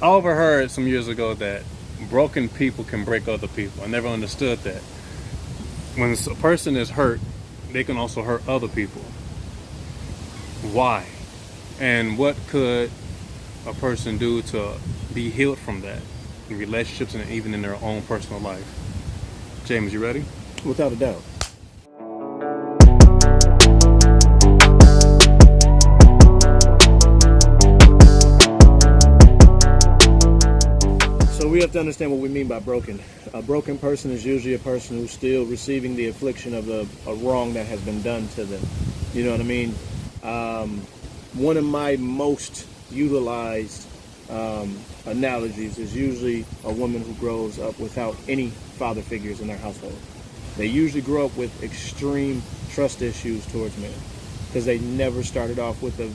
I overheard some years ago that broken people can break other people. I never understood that. When a person is hurt, they can also hurt other people. Why? And what could a person do to be healed from that in relationships and even in their own personal life? James, you ready? Without a doubt. So we have to understand what we mean by broken. A broken person is usually a person who's still receiving the affliction of a wrong that has been done to them. You know what I mean? One of my most utilized analogies is usually a woman who grows up without any father figures in their household. They usually grow up with extreme trust issues towards men because they never started off with a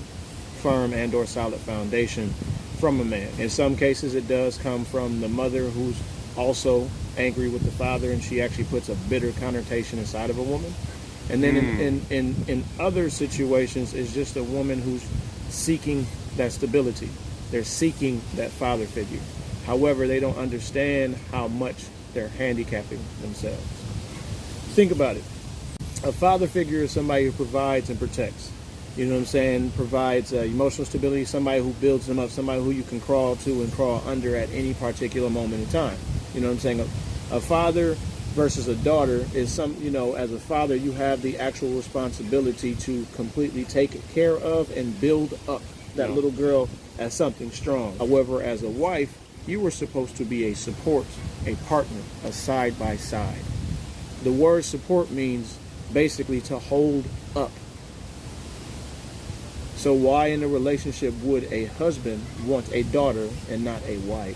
firm and or solid foundation from a man. In some cases, it does come from the mother who's also angry with the father, and she actually puts a bitter connotation inside of a woman. And then in other situations, it's just a woman who's seeking that stability. They're seeking that father figure. However, they don't understand how much they're handicapping themselves. Think about it. A father figure is somebody who provides and protects. You know what I'm saying? Provides emotional stability, somebody who builds them up, somebody who you can crawl to and crawl under at any particular moment in time. You know what I'm saying? A father versus a daughter is as a father, you have the actual responsibility to completely take care of and build up that little girl as something strong. However, as a wife, you were supposed to be a support, a partner, a side by side. The word support means basically to hold up. So why in a relationship would a husband want a daughter and not a wife?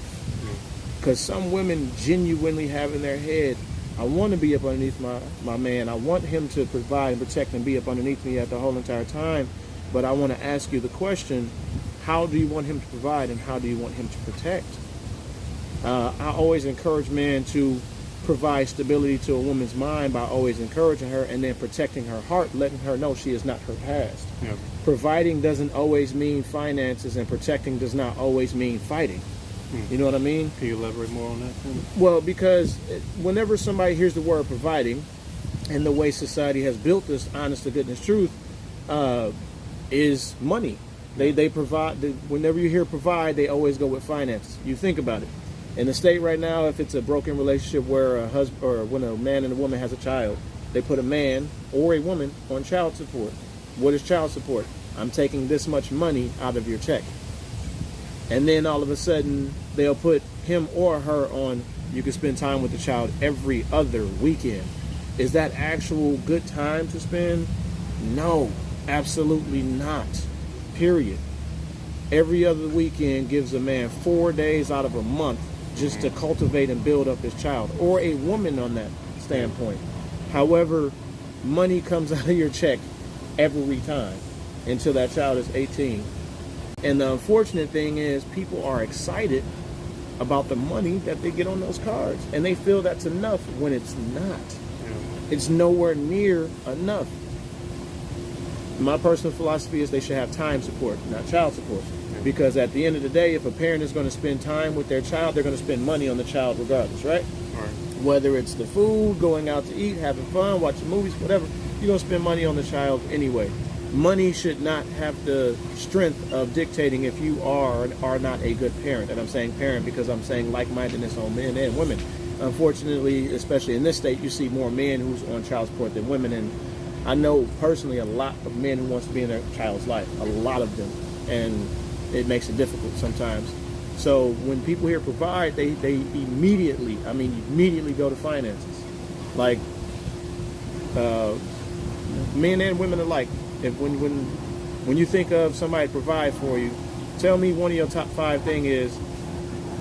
Because some women genuinely have in their head, I want to be up underneath my man. I want him to provide and protect and be up underneath me at the whole entire time. But I want to ask you the question, how do you want him to provide and how do you want him to protect? I always encourage men to provide stability to a woman's mind by always encouraging her and then protecting her heart, letting her know she is not her past. Yeah. Providing doesn't always mean finances, and protecting does not always mean fighting. You know what I mean? Can you elaborate more on that? Well, because whenever somebody hears the word providing, and the way society has built this honest to goodness truth, is money. They provide. Whenever you hear provide, they always go with finances. You think about it. In the state right now, if it's a broken relationship where a husband or when a man and a woman has a child, they put a man or a woman on child support. What is child support? I'm taking this much money out of your check. And then all of a sudden, they'll put him or her on, you can spend time with the child every other weekend. Is that actual good time to spend? No, absolutely not. Period. Every other weekend gives a man 4 days out of a month just to cultivate and build up his child, or a woman on that standpoint. However, money comes out of your check every time until that child is 18. And the unfortunate thing is people are excited about the money that they get on those cards, and they feel that's enough when it's not. It's nowhere near enough. My personal philosophy is they should have time support, not child support. Because at the end of the day, if a parent is going to spend time with their child, they're going to spend money on the child regardless, right? Whether it's the food, going out to eat, having fun, watching movies, whatever, you're going to spend money on the child anyway. Money should not have the strength of dictating if you are or are not a good parent. And I'm saying parent because I'm saying like-mindedness on men and women. Unfortunately, especially in this state, you see more men who's on child support than women. And I know personally a lot of men who wants to be in their child's life, a lot of them. And it makes it difficult sometimes. So when people hear provide, they immediately go to finances. Like men and women alike. If when you think of somebody to provide for you, tell me one of your top 5 things is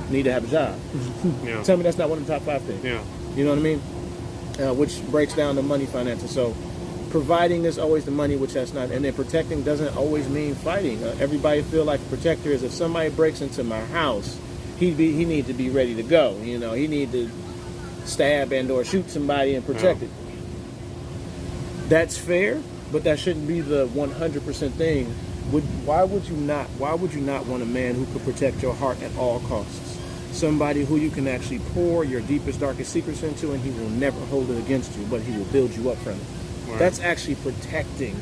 need to have a job. Yeah. Tell me that's not one of the top 5 things. Yeah. You know what I mean? Which breaks down the money finances. So providing is always the money, which that's not. And then protecting doesn't always mean fighting. Everybody feel like a protector is if somebody breaks into my house, he need to be ready to go. You know, he need to stab and or shoot somebody and protect it. That's fair, but that shouldn't be the 100% thing Why would you not want a man who could protect your heart at all costs? Somebody who you can actually pour your deepest, darkest secrets into, and he will never hold it against you, but he will build you up from it. Right. That's actually protecting,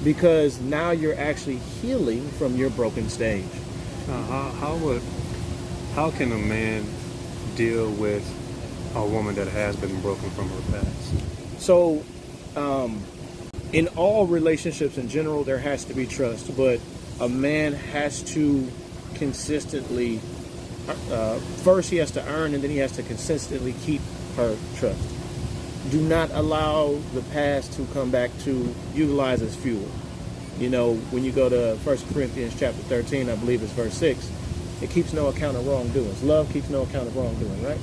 because now you're actually healing from your broken stage. How can a man deal with a woman that has been broken from her past? So, in all relationships in general, there has to be trust, but a man has to consistently, first he has to earn, and then he has to consistently keep her trust. Do not allow the past to come back to utilize as fuel. You know, when you go to 1 Corinthians chapter 13, I believe it's verse 6, it keeps no account of wrongdoings. Love keeps no account of wrongdoing, right?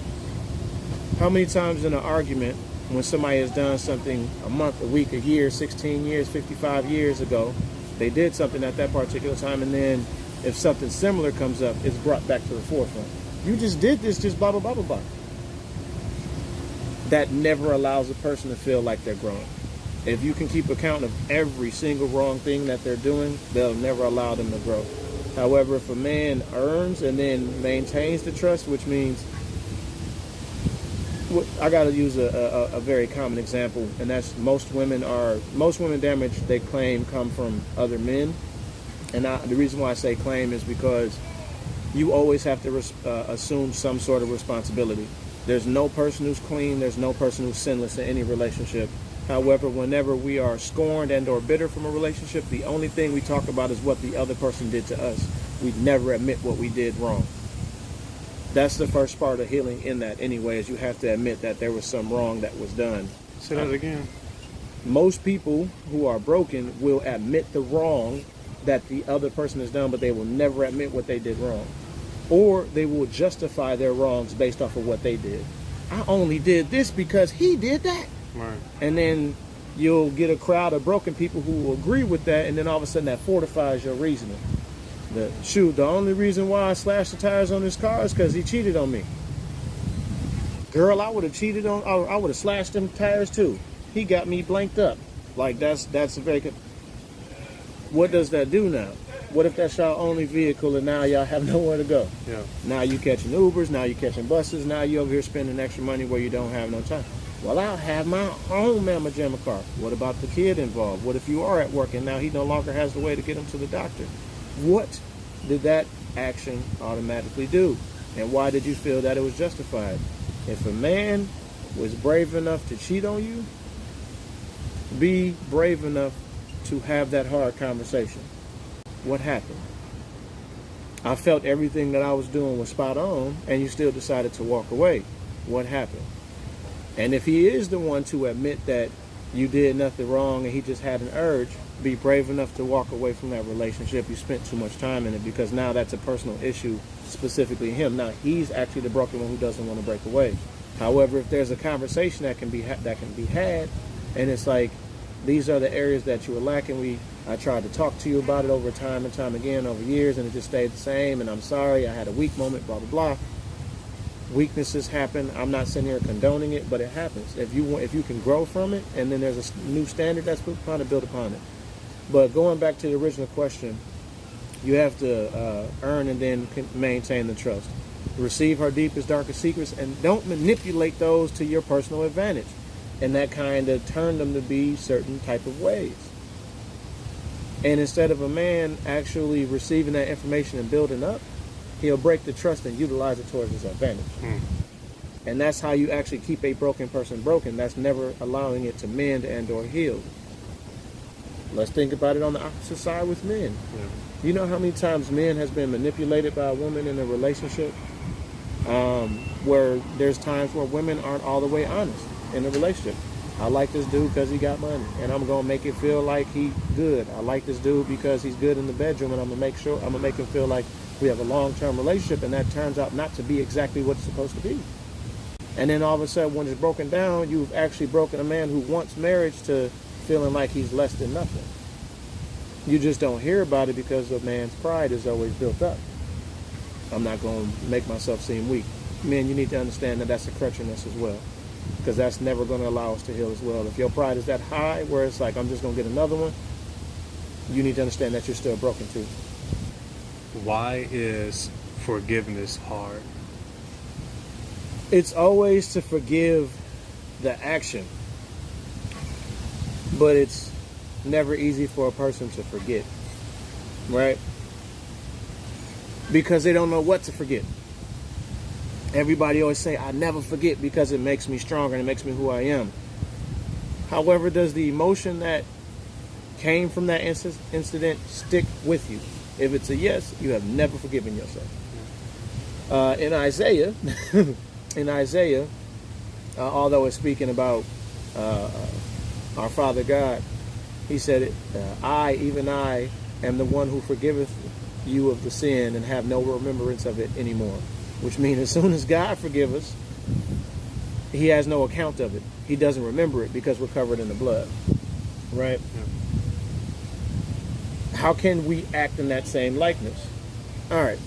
How many times in an argument, when somebody has done something a month, a week, a year, 16 years, 55 years ago, they did something at that particular time, and then if something similar comes up, it's brought back to the forefront. You just did this, just blah, blah, blah, blah, blah. That never allows a person to feel like they're growing. If you can keep account of every single wrong thing that they're doing, they'll never allow them to grow. However, if a man earns and then maintains the trust, which means, I got to use a very common example, and that's most women damage they claim come from other men. And the reason why I say claim is because you always have to assume some sort of responsibility. There's no person who's clean, there's no person who's sinless in any relationship. However, whenever we are scorned and or bitter from a relationship, the only thing we talk about is what the other person did to us. We never admit what we did wrong. That's the first part of healing in that anyway, is you have to admit that there was some wrong that was done. Say that again. Most people who are broken will admit the wrong that the other person has done, but they will never admit what they did wrong. Or they will justify their wrongs based off of what they did. I only did this because he did that. Right. And then you'll get a crowd of broken people who will agree with that, and then all of a sudden that fortifies your reasoning. The only reason why I slashed the tires on this car is because he cheated on me. Girl, I would have slashed them tires too. He got me blanked up. Like, that's a very good. What does that do now? What if that's your only vehicle and now y'all have nowhere to go? Yeah. Now you catching Ubers, now you catching buses, now you over here spending extra money where you don't have no time. Well, I'll have my own Mamma Jamma car. What about the kid involved? What if you are at work and now he no longer has the way to get him to the doctor? What did that action automatically do? And why did you feel that it was justified? If a man was brave enough to cheat on you, be brave enough to have that hard conversation. What happened? I felt everything that I was doing was spot on, and you still decided to walk away. What happened? And if he is the one to admit that you did nothing wrong and he just had an urge, be brave enough to walk away from that relationship. You spent too much time in it, because now that's a personal issue, specifically him. Now he's actually the broken one who doesn't want to break away. However, if there's a conversation that can be had, and it's like, these are the areas that you were lacking. I tried to talk to you about it over time and time again over years, and it just stayed the same, and I'm sorry, I had a weak moment, blah, blah, blah. Weaknesses happen. I'm not sitting here condoning it, but it happens. If you can grow from it, and then there's a new standard that's put upon it, build upon it. But going back to the original question, you have to earn and then maintain the trust. Receive her deepest, darkest secrets, and don't manipulate those to your personal advantage. And that kind of turned them to be certain type of ways. And instead of a man actually receiving that information and building up, he'll break the trust and utilize it towards his advantage. And that's how you actually keep a broken person broken. That's never allowing it to mend and or heal. Let's think about it on the opposite side with men. Yeah. You know how many times men has been manipulated by a woman in a relationship? Where there's times where women aren't all the way honest in a relationship. I like this dude because he got money, and I'm gonna make it feel like he good. I like this dude because he's good in the bedroom, and I'm gonna make him feel like we have a long-term relationship, and that turns out not to be exactly what it's supposed to be. And then all of a sudden, when it's broken down, you've actually broken a man who wants marriage to feeling like he's less than nothing. You just don't hear about it because a man's pride is always built up. I'm not going to make myself seem weak. Men, you need to understand that that's a crutch in us as well, because that's never going to allow us to heal as well. If your pride is that high where it's like, I'm just going to get another one, you need to understand that you're still broken too. Why is forgiveness hard? It's always to forgive the action, but it's never easy for a person to forget, right? Because they don't know what to forget. Everybody always say, I never forget because it makes me stronger and it makes me who I am. However, does the emotion that came from that incident stick with you? If it's a yes, you have never forgiven yourself. In Isaiah, although it's speaking about our Father God, he said, even I, am the one who forgiveth you of the sin and have no remembrance of it anymore. Which means as soon as God forgives us, he has no account of it. He doesn't remember it because we're covered in the blood. Right? Yeah. How can we act in that same likeness? All right.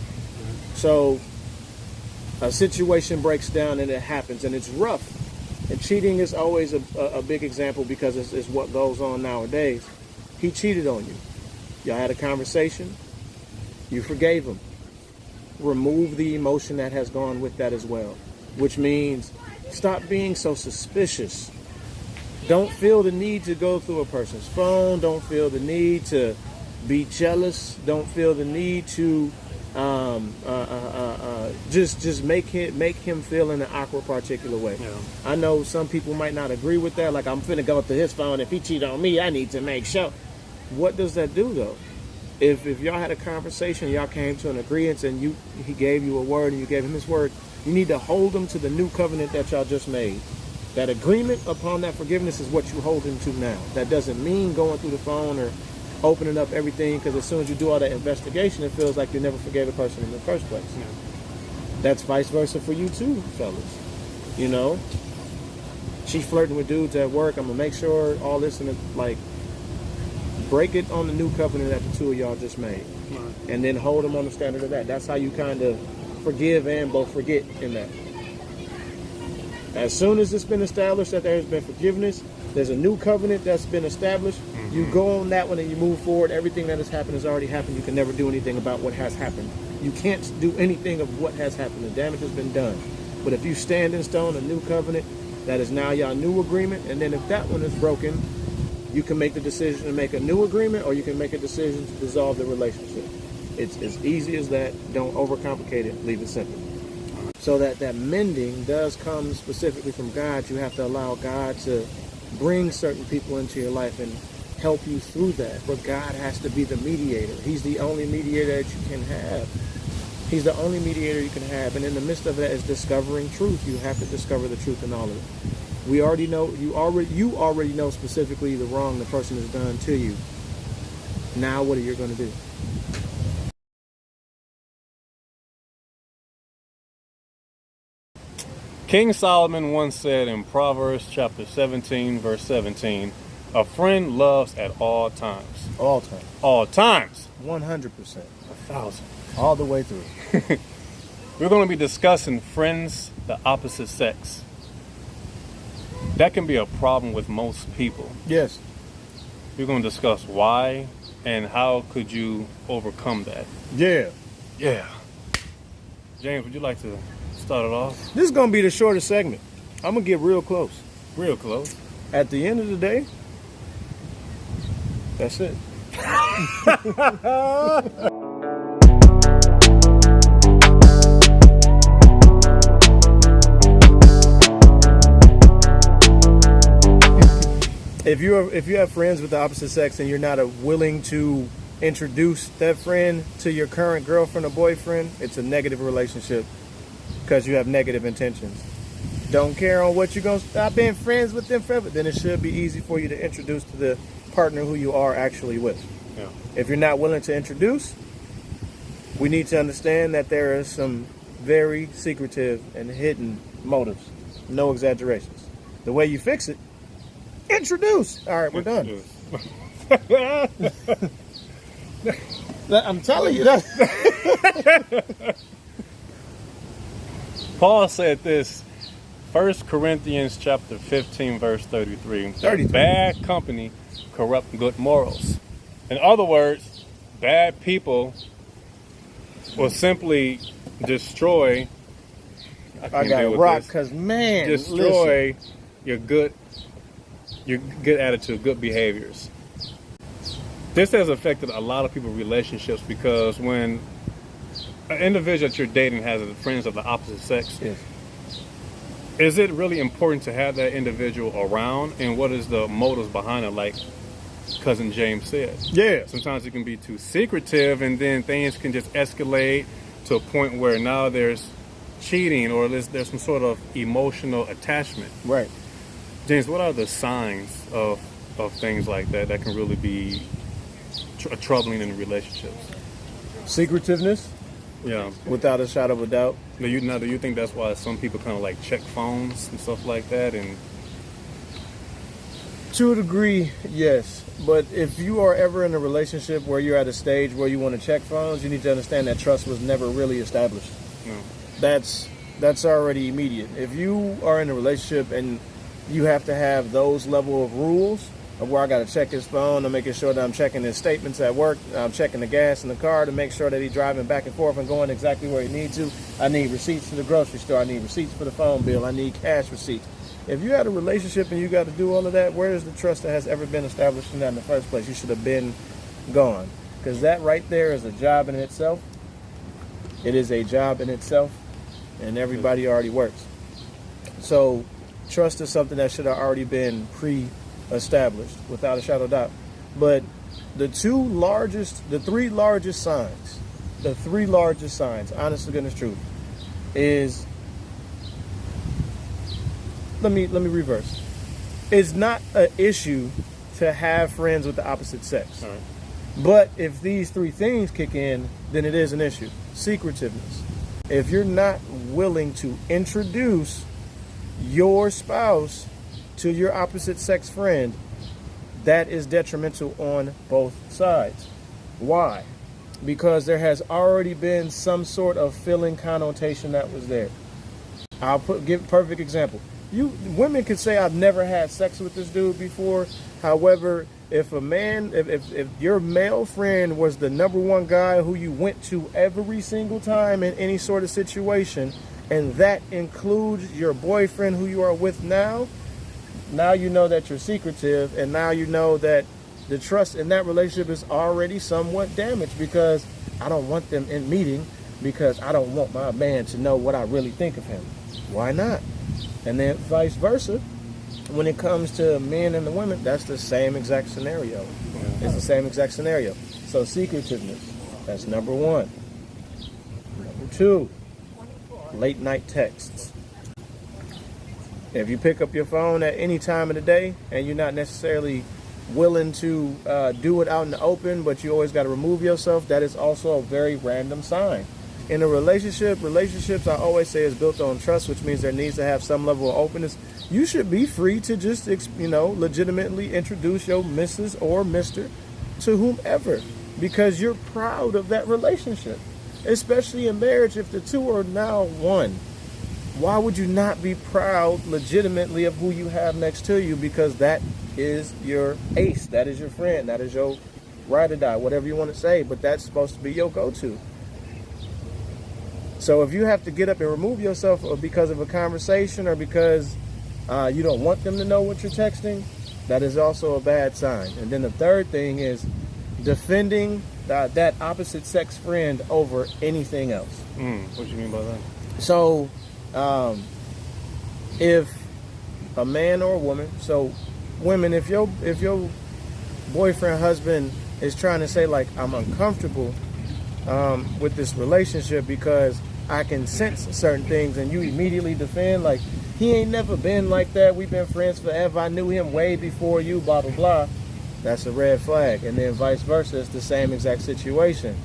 So a situation breaks down and it happens and it's rough. And cheating is always a big example because it's what goes on nowadays. He cheated on you. Y'all had a conversation. You forgave him. Remove the emotion that has gone with that as well. Which means stop being so suspicious. Don't feel the need to go through a person's phone. Don't feel the need to be jealous. Don't feel the need to just make him feel in an awkward particular way. Yeah. I know some people might not agree with that. Like, I'm finna go through his phone. If he cheat on me, I need to make sure. What does that do though? If y'all had a conversation, y'all came to an agreement, and he gave you a word and you gave him his word, you need to hold him to the new covenant that y'all just made. That agreement upon that forgiveness is what you hold him to now. That doesn't mean going through the phone or opening up everything, because as soon as you do all that investigation, it feels like you never forgave a person in the first place. Yeah. That's vice versa for you too, fellas. You know, she flirting with dudes at work. I'm gonna make sure all this and like break it on the new covenant that the two of y'all just made, and then hold them on the standard of that. That's how you kind of forgive and both forget in that. As soon as it's been established that there has been forgiveness, there's a new covenant that's been established. Mm-hmm. You go on that one and you move forward. Everything that has happened has already happened. You can never do anything about what has happened. You can't do anything of what has happened. The damage has been done. But if you stand in stone a new covenant, that is now your new agreement. And then if that one is broken, you can make the decision to make a new agreement, or you can make a decision to dissolve the relationship. It's as easy as that. Don't overcomplicate it. Leave it simple. So that mending does come specifically from God. You have to allow God to bring certain people into your life and help you through that. But God has to be the mediator. He's the only mediator that you can have. He's the only mediator you can have. And in the midst of that is discovering truth. You have to discover the truth in all of it. We already know, you already know specifically the wrong the person has done to you. Now what are you going to do? King Solomon once said in Proverbs chapter 17, verse 17, a friend loves at all times. All times. All times. 100%. 1,000. All the way through. We're going to be discussing friends, the opposite sex. That can be a problem with most people. Yes. We're going to discuss why and how could you overcome that. Yeah. Yeah. James, would you like to start it off? This is going to be the shortest segment. I'm going to get real close. Real close. At the end of the day, that's it. If you have friends with the opposite sex and you're not willing to introduce that friend to your current girlfriend or boyfriend, it's a negative relationship because you have negative intentions. Don't care on what you're going to stop being friends with them forever, then it should be easy for you to introduce to the partner who you are actually with. Yeah. If you're not willing to introduce, we need to understand that there are some very secretive and hidden motives. No exaggerations. The way you fix it, introduce. All right, we're done. I'm telling you that. Paul said this, 1 Corinthians chapter 15, verse 33. Bad company corrupt good morals. In other words, bad people will simply destroy. I got a rock because, man, destroy your good attitude, good behaviors. This has affected a lot of people's relationships because when an individual that you're dating has friends of the opposite sex, yes. Is it really important to have that individual around? And what is the motives behind it? Like Cousin James said. Yeah. Sometimes it can be too secretive and then things can just escalate to a point where now there's cheating or there's some sort of emotional attachment. Right. James, what are the signs of things like that can really be troubling in relationships? Secretiveness. Yeah. Without a shadow of a doubt. Do you think that's why some people kind of like check phones and stuff like that? And to a degree, yes. But if you are ever in a relationship where you're at a stage where you want to check phones, you need to understand that trust was never really established. No. That's already immediate. If you are in a relationship and you have to have those level of rules of where I got to check his phone, I'm making sure that I'm checking his statements at work, I'm checking the gas in the car to make sure that he's driving back and forth and going exactly where he needs to. I need receipts to the grocery store. I need receipts for the phone bill. I need cash receipts. If you had a relationship and you got to do all of that, where is the trust that has ever been established in that in the first place? You should have been gone. Because that right there is a job in itself. It is a job in itself. And everybody already works. So trust is something that should have already been pre-established, without a shadow of doubt. But the three largest signs, honest to goodness truth, is, let me reverse. It's not an issue to have friends with the opposite sex. all right. But if these three things kick in, then it is an issue. Secretiveness. If you're not willing to introduce your spouse to your opposite sex friend, that is detrimental on both sides. Why? Because there has already been some sort of feeling connotation that was there. I'll give a perfect example. Women could say, I've never had sex with this dude before. However, if your male friend was the number one guy who you went to every single time in any sort of situation, and that includes your boyfriend who you are with now you know that you're secretive, and now you know that the trust in that relationship is already somewhat damaged, because I don't want them in meeting, because I don't want my man to know what I really think of him. Why not? And then vice versa. When it comes to men and the women, that's the same exact scenario. It's the same exact scenario. So secretiveness, that's number one. Number two, late night texts. If you pick up your phone at any time of the day and you're not necessarily willing to do it out in the open, but you always got to remove yourself, that is also a very random sign. In a relationships, I always say, is built on trust, which means there needs to have some level of openness. You should be free to just, legitimately introduce your Mrs. or Mr. to whomever, because you're proud of that relationship. Especially in marriage, if the two are now one. Why would you not be proud legitimately of who you have next to you? Because that is your ace. That is your friend. That is your ride or die, whatever you want to say. But that's supposed to be your go-to. So if you have to get up and remove yourself because of a conversation or because you don't want them to know what you're texting, that is also a bad sign. And then the third thing is defending that opposite sex friend over anything else. What do you mean by that? So if a man or a woman, so women, if your boyfriend, husband is trying to say, like, I'm uncomfortable with this relationship because I can sense certain things, and you immediately defend, like, he ain't never been like that, we've been friends forever, I knew him way before you, blah blah blah, that's a red flag. And then vice versa, it's the same exact situation.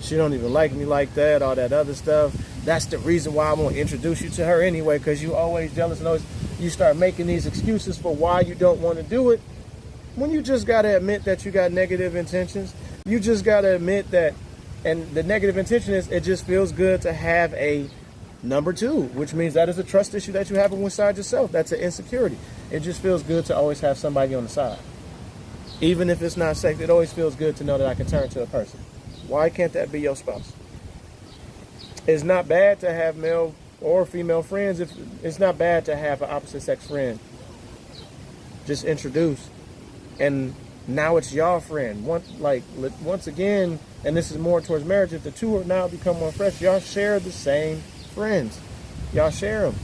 She don't even like me like that, all that other stuff. That's the reason why I won't introduce you to her anyway, because you always jealous, and always you start making these excuses for why you don't want to do it, when you just got to admit that you got negative intentions. You just got to admit that. And the negative intention is, it just feels good to have a number two, which means that is a trust issue that you have inside yourself. That's an insecurity. It just feels good to always have somebody on the side. Even if it's not sex, it always feels good to know that I can turn to a person. Why can't that be your spouse? It's not bad to have male or female friends. If it's not bad to have an opposite sex friend. Just introduce, and now it's your friend. Once again, and this is more towards marriage. If the two are now become one fresh, y'all share the same friends. Y'all share them.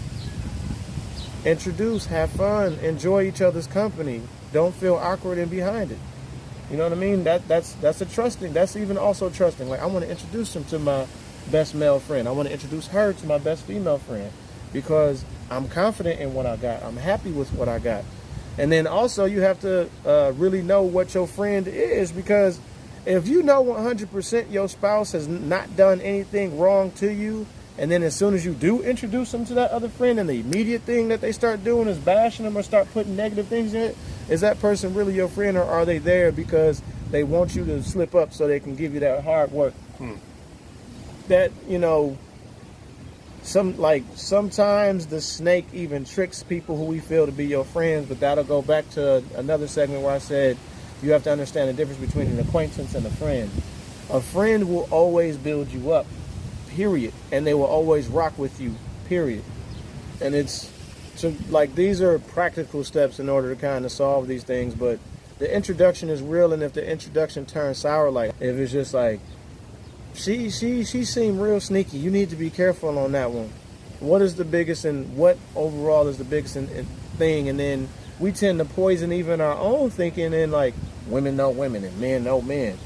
Introduce, have fun, enjoy each other's company. Don't feel awkward and behind it. You know what I mean? That's a trusting. That's even also trusting. Like, I want to introduce him to my best male friend. I want to introduce her to my best female friend because I'm confident in what I got. I'm happy with what I got. And then also you have to really know what your friend is, because if you know 100% your spouse has not done anything wrong to you, and then as soon as you do introduce them to that other friend, and the immediate thing that they start doing is bashing them or start putting negative things in it, is that person really your friend, or are they there because they want you to slip up so they can give you that hard work? That, you know, sometimes the snake even tricks people who we feel to be your friends, but that'll go back to another segment where I said you have to understand the difference between an acquaintance and a friend. A friend will always build you up, period, and they will always rock with you, period. And it's so, like, these are practical steps in order to kind of solve these things, but the introduction is real, and if the introduction turns sour, like if it's just like, She seemed real sneaky. You need to be careful on that one. What is the biggest, and what overall is the biggest thing? And then we tend to poison even our own thinking, and like, women know women and men know men.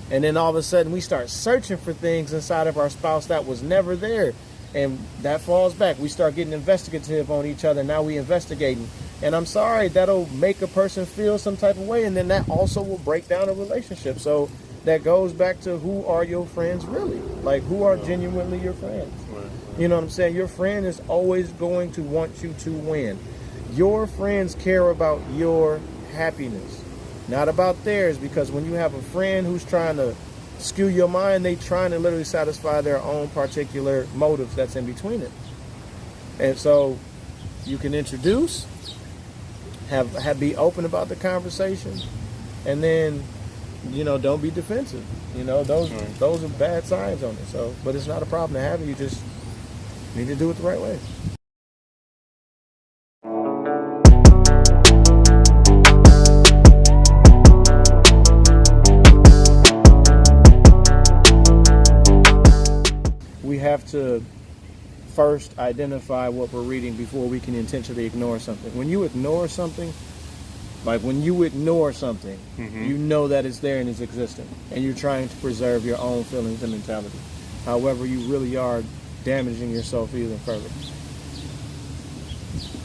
And then all of a sudden we start searching for things inside of our spouse that was never there. And that falls back. We start getting investigative on each other. Now we investigating. And I'm sorry, that'll make a person feel some type of way. And then that also will break down a relationship. So that goes back to, who are your friends really? Like, who are genuinely your friends? You know what I'm saying? Your friend is always going to want you to win. Your friends care about your happiness, not about theirs, because when you have a friend who's trying to skew your mind, they trying to literally satisfy their own particular motives that's in between it. And so you can introduce, be open about the conversation, and then, you know, don't be defensive. You know, those are bad signs on it. So, but it's not a problem to have it. You just need to do it the right way. We have to first identify what we're reading before we can intentionally ignore something. When you ignore something, you know that it's there and it's existing, and you're trying to preserve your own feelings and mentality. However, you really are damaging yourself even further.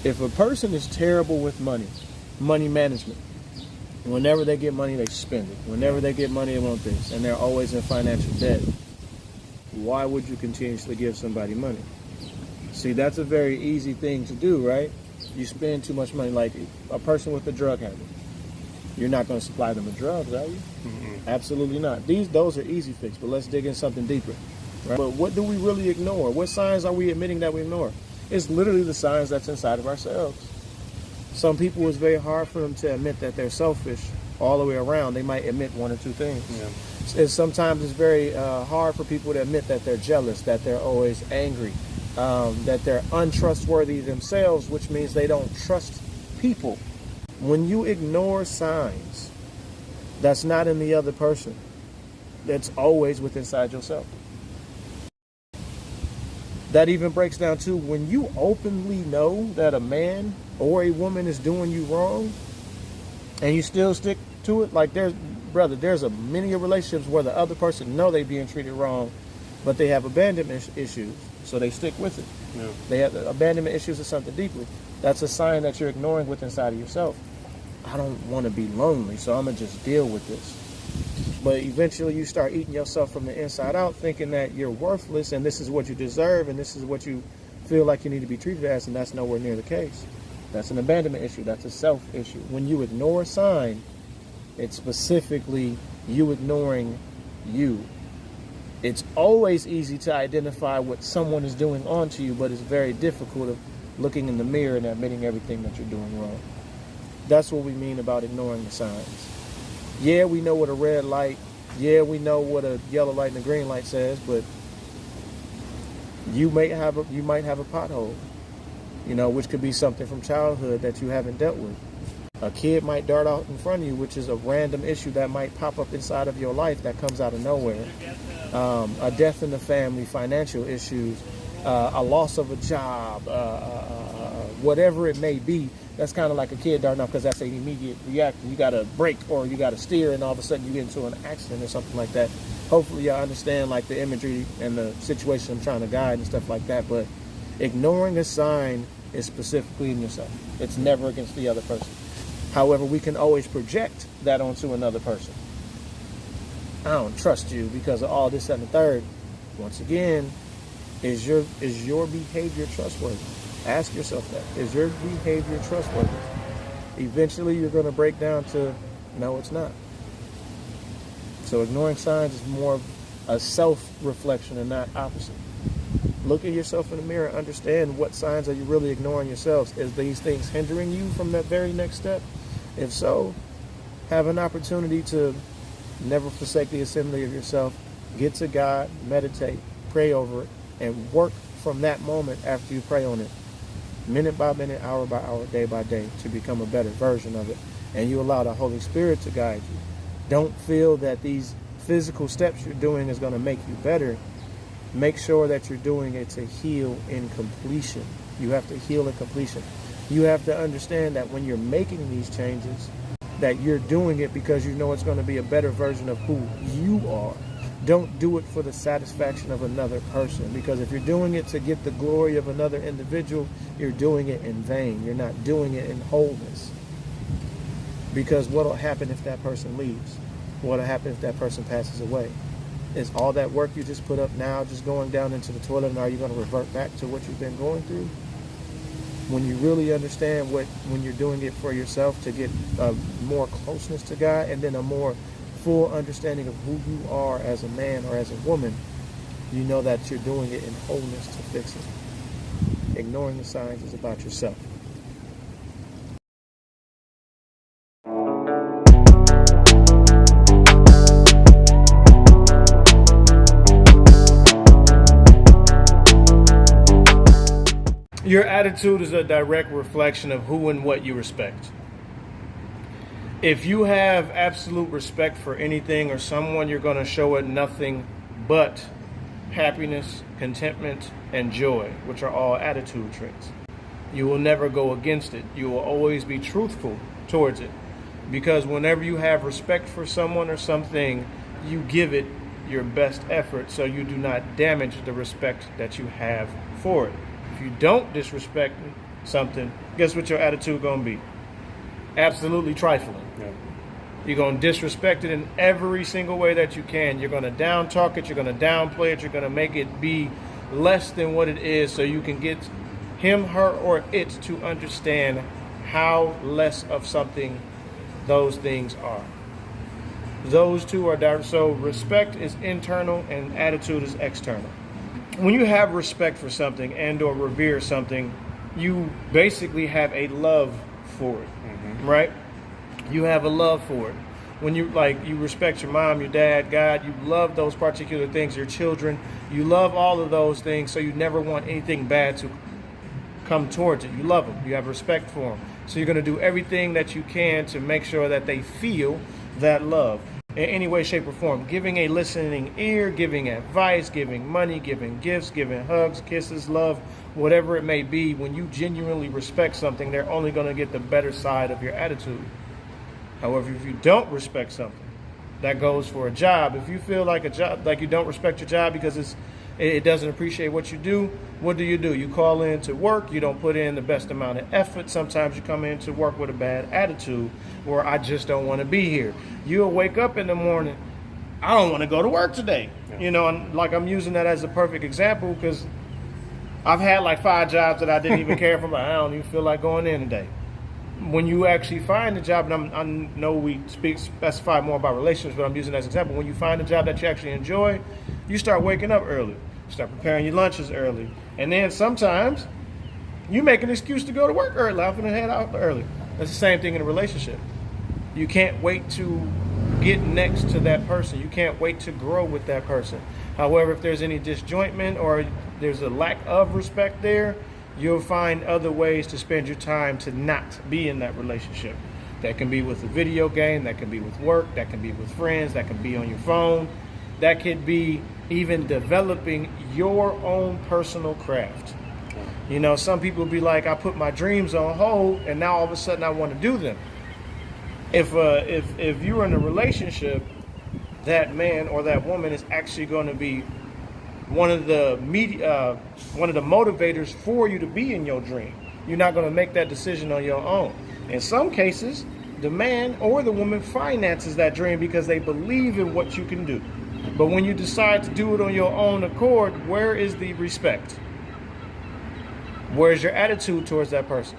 If a person is terrible with money management, whenever they get money, they spend it. Whenever they get money, they want this, and they're always in financial debt, why would you continuously give somebody money? See, that's a very easy thing to do, right? You spend too much money, like a person with a drug habit. You're not going to supply them with drugs, are you? Absolutely not. Those are easy fix, but let's dig in something deeper. Right? But what do we really ignore? What signs are we admitting that we ignore? It's literally the signs that's inside of ourselves. Some people, it's very hard for them to admit that they're selfish all the way around. They might admit one or two things. Sometimes it's very hard for people to admit that they're jealous, that they're always angry, that they're untrustworthy themselves, which means they don't trust people. When you ignore signs, that's not in the other person. That's always within inside yourself. That even breaks down to when you openly know that a man or a woman is doing you wrong, and you still stick to it. Like, there's many relationships where the other person know they're being treated wrong, but they have abandonment issues, so they stick with it. They have abandonment issues or something deeply. That's a sign that you're ignoring what's inside of yourself. I don't want to be lonely, so I'm going to just deal with this. But eventually you start eating yourself from the inside out, thinking that you're worthless and this is what you deserve and this is what you feel like you need to be treated as, and that's nowhere near the case. That's an abandonment issue. That's a self issue. When you ignore a sign, it's specifically you ignoring you. It's always easy to identify what someone is doing onto you, but it's very difficult of looking in the mirror and admitting everything that you're doing wrong. That's what we mean about ignoring the signs. Yeah, we know what a red light, yeah, we know what a yellow light and a green light says, but you might have a pothole, which could be something from childhood that you haven't dealt with. A kid might dart out in front of you, which is a random issue that might pop up inside of your life that comes out of nowhere. A death in the family, financial issues, a loss of a job, whatever it may be. That's kind of like a kid darting off, because that's an immediate reaction. You got to brake or you got to steer, and all of a sudden you get into an accident or something like that. Hopefully y'all understand like the imagery and the situation I'm trying to guide and stuff like that. But ignoring a sign is specifically in yourself. It's never against the other person. However, we can always project that onto another person. I don't trust you because of all this, that, and the third. Once again, is your behavior trustworthy? Ask yourself that. Is your behavior trustworthy? Eventually, you're going to break down to, no, it's not. So ignoring signs is more of a self-reflection and not opposite. Look at yourself in the mirror. Understand what signs are you really ignoring yourselves. Is these things hindering you from that very next step? If so, have an opportunity to never forsake the assembly of yourself. Get to God, meditate, pray over it, and work from that moment after you pray on it, minute by minute, hour by hour, day by day, to become a better version of it. And you allow the Holy Spirit to guide you. Don't feel that these physical steps you're doing is going to make you better. Make sure that you're doing it to heal in completion. You have to heal in completion. You have to understand that when you're making these changes, that you're doing it because you know it's going to be a better version of who you are. Don't do it for the satisfaction of another person, because if you're doing it to get the glory of another individual, you're doing it in vain. You're not doing it in wholeness. Because what will happen if that person leaves? What will happen if that person passes away? Is all that work you just put up now just going down into the toilet, and are you going to revert back to what you've been going through? When you really understand when you're doing it for yourself to get more closeness to God, and then a more full understanding of who you are as a man or as a woman, you know that you're doing it in wholeness to fix it. Ignoring the signs is about yourself. Your attitude is a direct reflection of who and what you respect. If you have absolute respect for anything or someone, you're going to show it nothing but happiness, contentment, and joy, which are all attitude traits. You will never go against it. You will always be truthful towards it. Because whenever you have respect for someone or something, you give it your best effort so you do not damage the respect that you have for it. If you don't disrespect something, guess what your attitude going to be? Absolutely trifling. Yeah. You're going to disrespect it in every single way that you can. You're going to down talk it. You're going to downplay it. You're going to make it be less than what it is so you can get him, her, or it to understand how less of something those things are. Those two are direct. So respect is internal and attitude is external. When you have respect for something and or revere something, you basically have a love for it, right? You have a love for it. When you respect your mom, your dad, God, you love those particular things, your children, you love all of those things, so you never want anything bad to come towards it. You love them. You have respect for them. So you're going to do everything that you can to make sure that they feel that love in any way, shape, or form. Giving a listening ear, giving advice, giving money, giving gifts, giving hugs, kisses, love, whatever it may be. When you genuinely respect something, they're only going to get the better side of your attitude. However, if you don't respect something, that goes for a job. If you feel like you don't respect your job because it doesn't appreciate what you do, what do? You call in to work, you don't put in the best amount of effort. Sometimes you come in to work with a bad attitude, or I just don't want to be here. You'll wake up in the morning, I don't want to go to work today. Yeah. And I'm using that as a perfect example because I've had 5 jobs that I didn't even care for. I don't even feel like going in today. When you actually find a job, and I know we specify more about relationships, but I'm using that as an example. When you find a job that you actually enjoy, you start waking up early. You start preparing your lunches early. And then sometimes you make an excuse to go to work early. I'm going to head out early. That's the same thing in a relationship. You can't wait to get next to that person. You can't wait to grow with that person. However, if there's any disjointment or there's a lack of respect there, you'll find other ways to spend your time to not be in that relationship. That can be with a video game, that can be with work, that can be with friends, that can be on your phone, that could be even developing your own personal craft. You know, some people be like, I put my dreams on hold and now all of a sudden I want to do them. If you're in a relationship, that man or that woman is actually going to be one of the motivators for you to be in your dream. You're not going to make that decision on your own. In some cases, the man or the woman finances that dream because they believe in what you can do. But when you decide to do it on your own accord, where is the respect? Where's your attitude towards that person?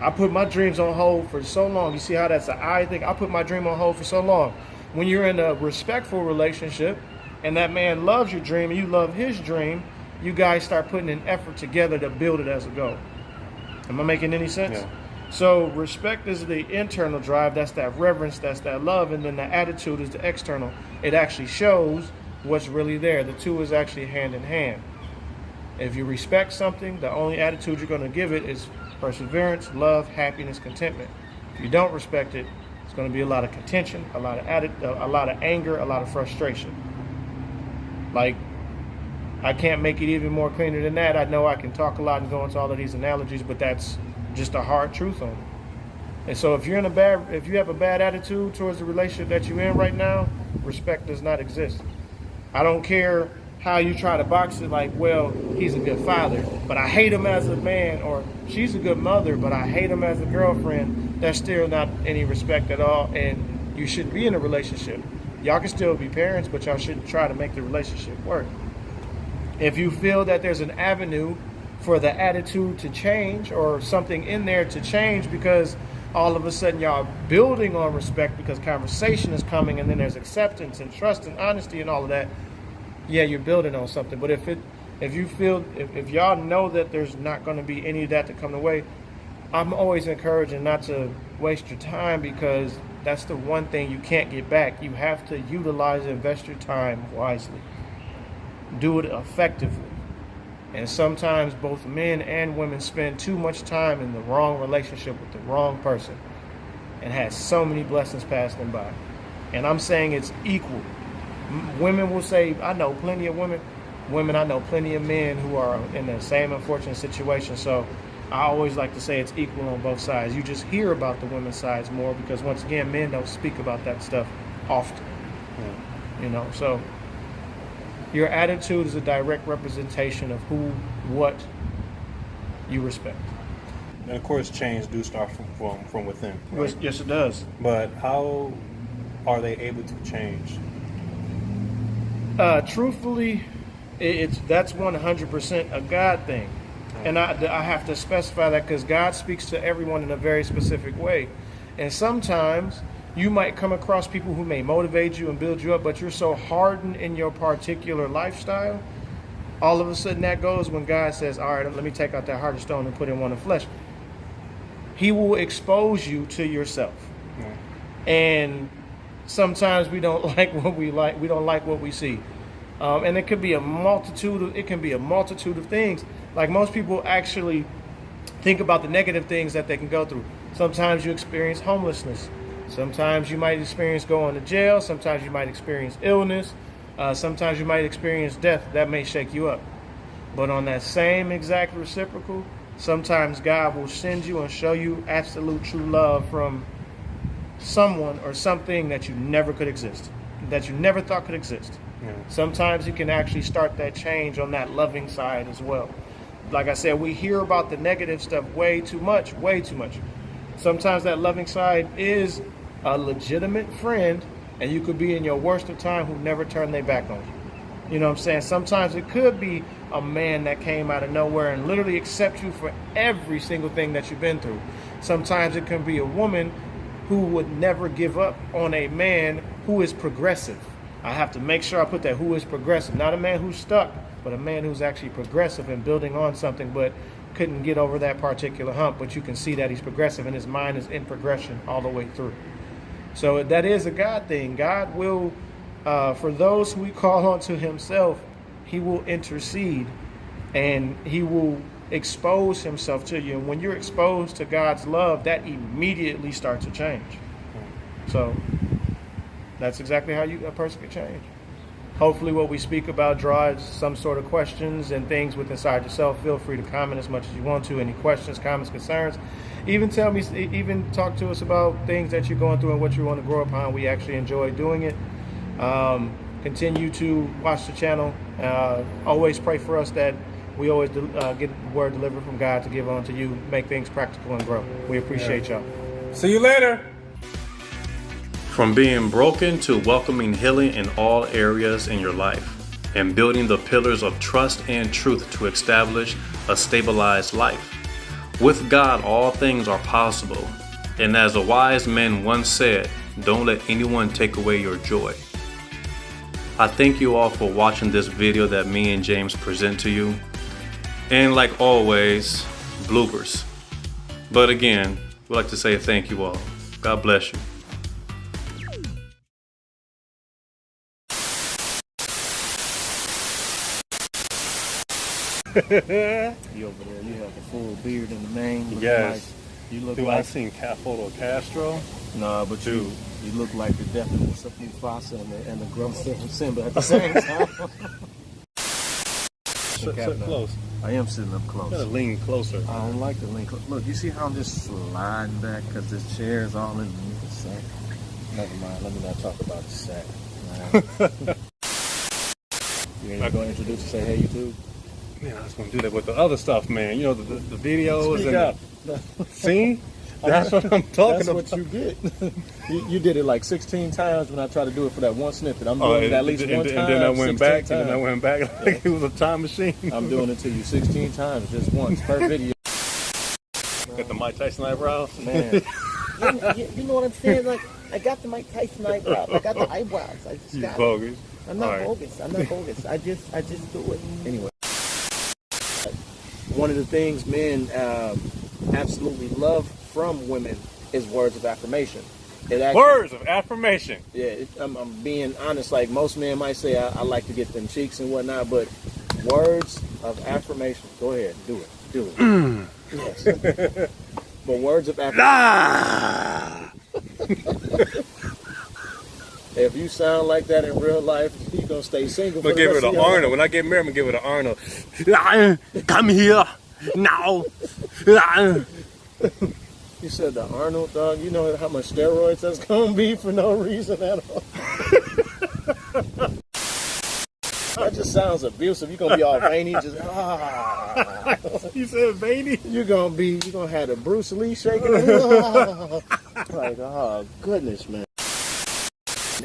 I put my dreams on hold for so long. You see how that's an I thing? I put my dream on hold for so long. When you're in a respectful relationship and that man loves your dream and you love his dream, you guys start putting an effort together to build it as a goal. Am I making any sense? Yeah. So respect is the internal drive. That's that reverence. That's that love. And then the attitude is the external. It actually shows what's really there. The two is actually hand in hand. If you respect something, the only attitude you're going to give it is perseverance, love, happiness, contentment. If you don't respect it, it's going to be a lot of contention, a lot of anger, a lot of frustration. Like, I can't make it even more cleaner than that. I know I can talk a lot and go into all of these analogies, but that's just a hard truth on it. And so if you have a bad attitude towards the relationship that you're in right now, respect does not exist. I don't care how you try to box it, like, well, he's a good father, but I hate him as a man, or she's a good mother, but I hate him as a girlfriend. That's still not any respect at all, and you shouldn't be in a relationship. Y'all can still be parents, but y'all shouldn't try to make the relationship work. If you feel that there's an avenue for the attitude to change or something in there to change because all of a sudden y'all building on respect because conversation is coming and then there's acceptance and trust and honesty and all of that, yeah, you're building on something. But if y'all know that there's not going to be any of that to come the way, I'm always encouraging not to waste your time because that's the one thing you can't get back. You have to utilize and invest your time wisely. Do it effectively. And sometimes both men and women spend too much time in the wrong relationship with the wrong person and has so many blessings passed them by. And I'm saying it's equal. Women will say, I know plenty of women. I know plenty of men who are in the same unfortunate situation. So I always like to say it's equal on both sides. You just hear about the women's sides more because, once again, men don't speak about that stuff often. Yeah. You know, so your attitude is a direct representation of who, what you respect. And of course, change do start from within. Right? Yes, it does. But how are they able to change? Truthfully, that's 100% a God thing. And I have to specify that because God speaks to everyone in a very specific way. And sometimes you might come across people who may motivate you and build you up, but you're so hardened in your particular lifestyle, all of a sudden that goes when God says, all right, let me take out that heart of stone and put in one of flesh. He will expose you to yourself. Yeah. And sometimes we don't like what we like. We don't like what we see. And it could be a multitude of things. Like, most people actually think about the negative things that they can go through. Sometimes you experience homelessness. Sometimes you might experience going to jail. Sometimes you might experience illness. Sometimes you might experience death. That may shake you up. But on that same exact reciprocal, sometimes God will send you and show you absolute true love from someone or something that you never could exist, that you never thought could exist. Yeah. Sometimes you can actually start that change on that loving side as well. Like I said, we hear about the negative stuff way too much. Sometimes that loving side is a legitimate friend, and you could be in your worst of time who never turned their back on you. You know what I'm saying? Sometimes it could be a man that came out of nowhere and literally accepts you for every single thing that you've been through. Sometimes it can be a woman who would never give up on a man who is progressive. I have to make sure I put that, who is progressive. Not a man who's stuck, but a man who's actually progressive and building on something, but couldn't get over that particular hump. But you can see that he's progressive and his mind is in progression all the way through. So that is a God thing. God will, for those who He call onto Himself, He will intercede, and He will expose Himself to you. And when you're exposed to God's love, that immediately starts to change. So that's exactly how a person can change. Hopefully what we speak about draws some sort of questions and things with inside yourself. Feel free to comment as much as you want to. Any questions, comments, concerns. Even talk to us about things that you're going through and what you want to grow upon. We actually enjoy doing it. Continue to watch the channel. Always pray for us that we always get the word delivered from God to give on to you. Make things practical and grow. We appreciate y'all. See you later. From being broken to welcoming healing in all areas in your life and building the pillars of trust and truth to establish a stabilized life. With God, all things are possible. And as a wise man once said, don't let anyone take away your joy. I thank you all for watching this video that me and James present to you. And like always, bloopers. But again, we'd like to say thank you all. God bless you. You over there, you have the full beard and the mane. Yes. You look Dude, like, I seen Photo Castro. nah, but Dude. you look like the definite of Mufasa and the growth of Simba at the same time. Sit close. I am sitting up close. You gotta lean closer. I don't like to lean close. Look, you see how I'm just sliding back because this chair is all underneath the sack? Never mind, let me not talk about the sack. You ain't going to introduce and say, hey, YouTube? Man, I was gonna do that with the other stuff, man. You know, the videos. Speak and up. See? That's what I'm talking That's about. what you get. you did it like 16 times when I tried to do it for that one snippet. I'm doing it at least one time. And then I went back. Times. And then I went back like it was a time machine. I'm doing it to you 16 times, just once per video. Got the Mike Tyson eyebrows. Man. you know what I'm saying? Like, I got the Mike Tyson eyebrows. I got the eyebrows. I just You got bogus. it. I'm not All right. bogus. I'm not bogus. I just do it. Anyway. One of the things men absolutely love from women is words of affirmation. Words of affirmation. Yeah, I'm being honest. Like most men might say, I like to get them cheeks and whatnot, but words of affirmation. Go ahead, do it. Do it. Yes. But words of affirmation. If you sound like that in real life, you're going to stay single. I'm gonna give it to Arnold. When I get married, I'm gonna give it to Arnold. Come here now. You said the Arnold, dog. You know how much steroids that's going to be for no reason at all. That just sounds abusive. You're going to be all veiny. Just, You said veiny? You're going to have the Bruce Lee shaking. Like, oh, goodness, man.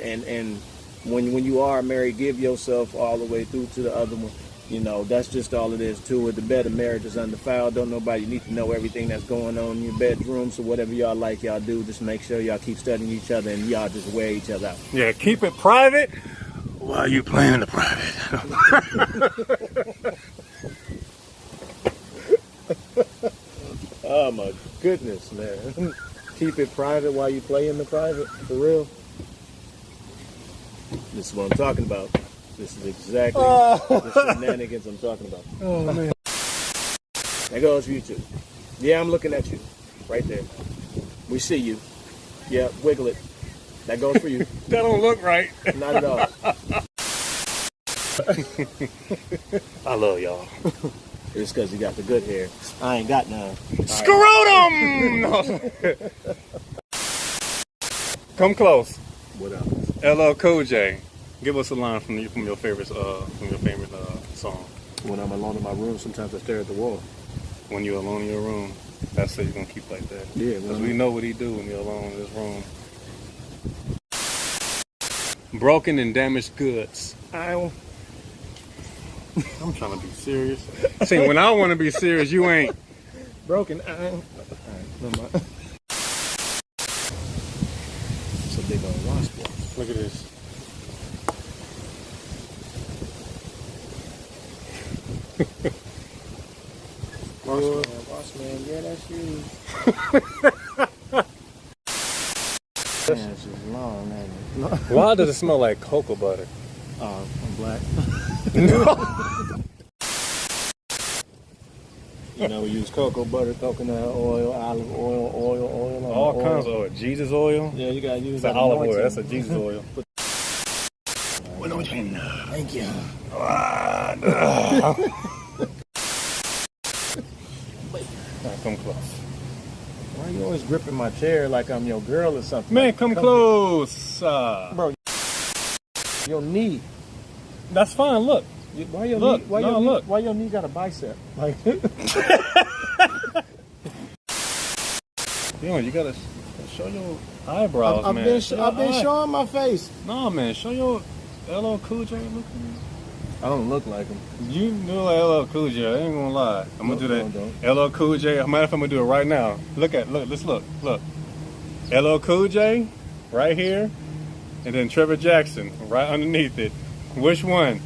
And when you are married, give yourself all the way through to the other one. You know, that's just all it is to it. The bed of marriage is undefiled. Don't nobody need to know everything that's going on in your bedroom. So whatever y'all like, y'all do. Just make sure y'all keep studying each other and y'all just wear each other out. Yeah, keep it private. Why are you playing in the private? Oh my goodness, man. Keep it private while you play in the private. For real. This is what I'm talking about. This is exactly the shenanigans I'm talking about. Oh, man. That goes for you too. Yeah, I'm looking at you. Right there. We see you. Yeah, wiggle it. That goes for you. That don't look right. Not at all. I love y'all. It's because you got the good hair. I ain't got none. Scrotum! No. Come close. What up? LL Cool J. Give us a line from your favorite song. When I'm alone in my room, sometimes I stare at the wall. When you're alone in your room, that's what you're gonna keep like that. Yeah, because we know what he do when you're alone in his room. Broken and damaged goods. I'm trying to be serious. See, when I want to be serious, you ain't. Broken. All right, never mind. It's a big old wasp. Look at this. Boss man, yeah, that's you. Man, it's just Why does it smell like cocoa butter? Oh, I'm black. You know, we use cocoa butter, coconut oil, olive oil. All kinds of oil. Jesus oil? Yeah, you gotta use That's that olive oil. anointing. That's a Jesus oil. Thank you. Come close. Why are you always gripping my chair like I'm your girl or something? Man, Like, come close. Bro, your knee. That's fine. Look. Why your Look, knee? Why no, your knee? look. Why your knee got a bicep? Like, You gotta show your eyebrows, I've man. been showing my face. No, man. Show your LL Cool J look. I don't look like him. You do like LL Cool J. I ain't gonna lie. I'm gonna do that. No, LL Cool J. Matter of fact, I'm gonna do it right now. Let's look. LL Cool J, right here, and then Trevor Jackson, right underneath it. Which one?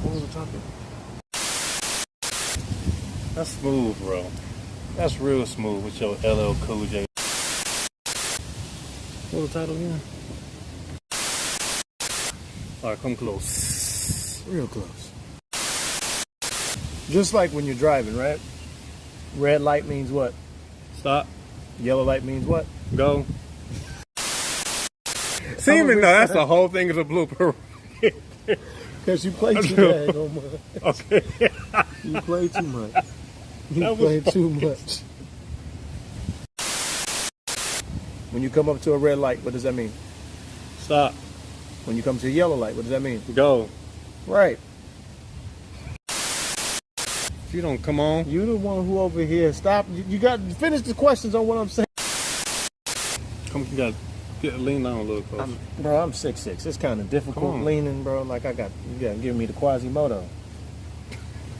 What was we talking? That's smooth, bro. That's real smooth with your LL Cool J. What was the title again? All right, come close. Real close. Just like when you're driving, right? Red light means what? Stop. Yellow light means what? Go. See, even though that's the whole thing is a blooper. Because you play too much. Okay. You play too much. You That was play too much. When you come up to a red light, what does that mean? Stop. When you come to a yellow light, what does that mean? Go. Right. If you don't come on. You the one who over here. Stop. You got to finish the questions on what I'm saying. Come, you gotta lean down a little closer. Bro, I'm 6'6". It's kind of difficult leaning, bro. Like you gotta give me the Quasimodo.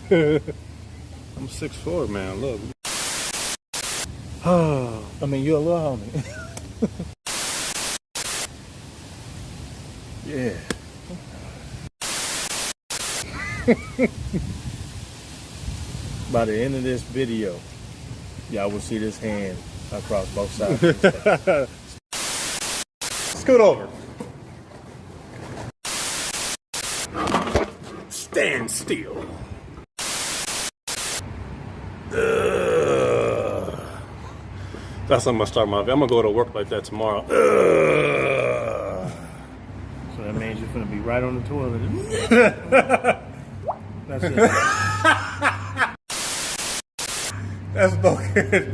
I'm 6'4", man. Look. I mean, you're a little homie. Yeah. By the end of this video, y'all will see this hand across both sides. Scoot over. Stand still. That's how I'm gonna start my. I'm gonna go to work like that tomorrow. So that means you're gonna be right on the toilet. That's it. That's okay.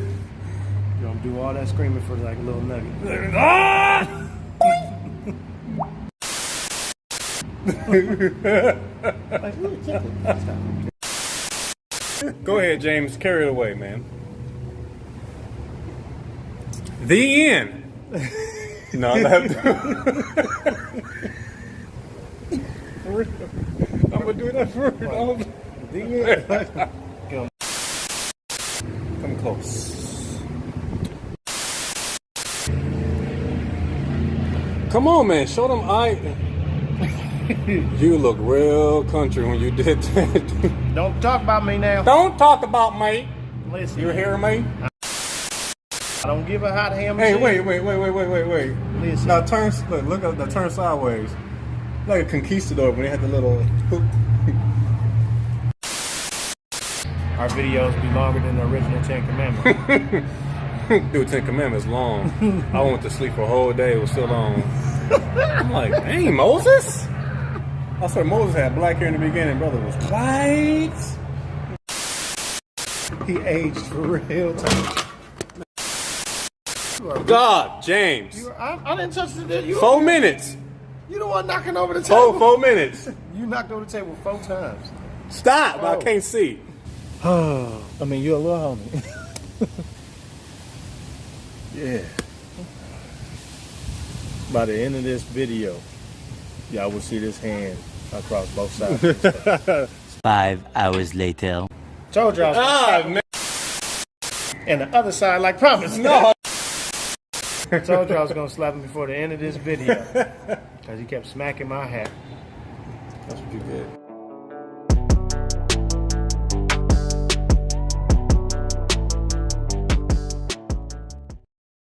You gonna do all that screaming for like a little nugget. Go ahead, James. Carry it away, man. The end. No, I'm not. I'm gonna do that for real. The end. Come close. Come on, man. Show them You look real country when you did that. Don't talk about me now. Don't talk about me. Listen. You hear me? I don't give a hot ham. Hey, shit. wait. Listen. Now turn sideways. Like a conquistador when they had the little hoop. Our videos be longer than the original 10 Commandments. Dude, 10 Commandments long. I went to sleep for a whole day. It was still long. I'm like, dang, Moses? I swear Moses had black hair in the beginning. Brother was white. He aged for real time. God, James. I didn't touch the 4 minutes. You the one knocking over the table. 4 minutes. You knocked over the table 4 times. Stop. I can't see. I mean, you're a little homie. Yeah. By the end of this video, y'all will see this hand across both sides. 5 hours later. Told y'all. Man. And the other side, like promised. No. Told you I was gonna slap him before the end of this video, because he kept smacking my hat. That's what you did.